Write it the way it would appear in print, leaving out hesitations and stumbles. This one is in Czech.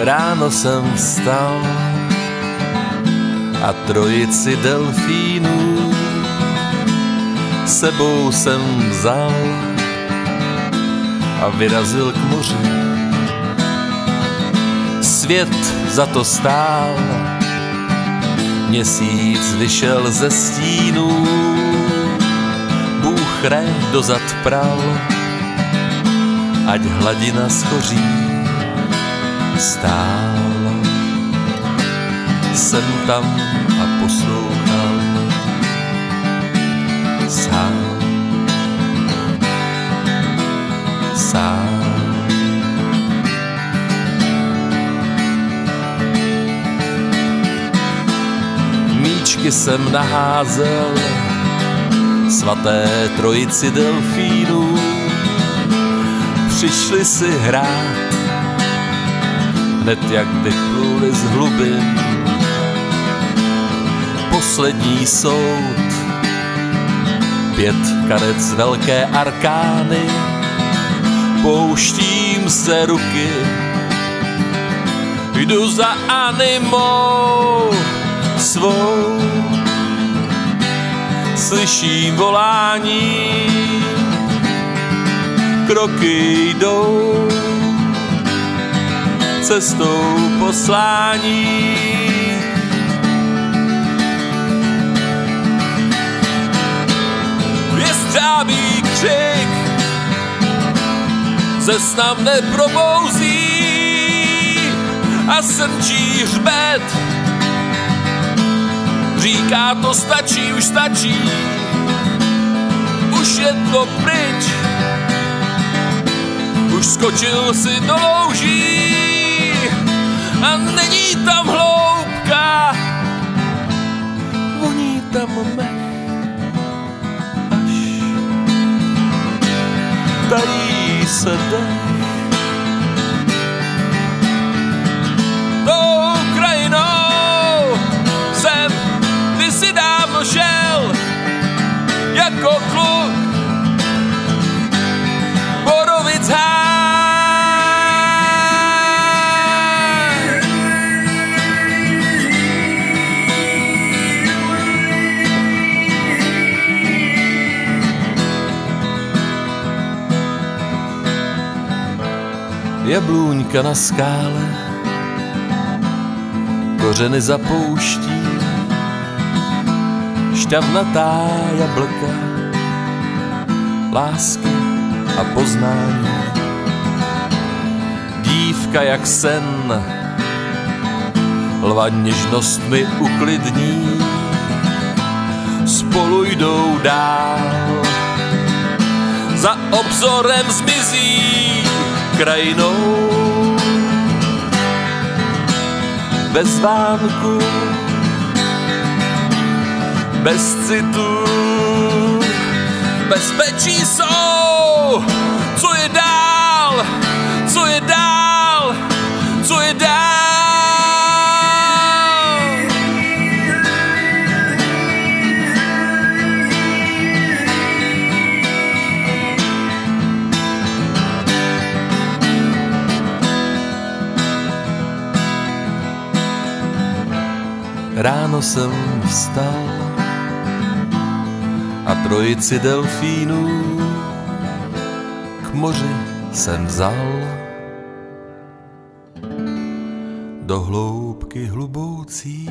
Ráno jsem vstal a trojici delfínů sebou jsem vzal a vyrazil k moři. Svět za to stál, měsíc vyšel ze stínů, Bůh rév dozad pral, ať hladina schoří. Stál jsem tam a poslouchal sám. Míčky jsem naházel svaté trojici delfínů, přišli si hrát hned jak vypluli z hlubin. Poslední soud, 5 karet z velké arkány, pouštím se ruky, jdu za animou svou, slyším volání, kroky jdou cestou poslání. Jestřábí křik ze sna mne probouzí a srnčí hřbet říká, to stačí, už stačí, už je to pryč, už skočil si do louží a není tam hloubka, voní tam mech, až tají se dech. Tou krajinou jsem kdysi dávno šel jako kluk, Borovic háj. Jablůňka na skále, kořeny zapouští, šťavnatá jablka, lásky a poznání. Dívka jak sen, lva něžnostmi uklidní, spolu jdou dál, za obzorem zmizí krajinou. Bez vánku, bez citu, bezpečí jsou. Co je dál? Co je dál? Co je dál? Ráno jsem vstal a trojici delfínů k moři jsem vzal, do hloubky hluboucí.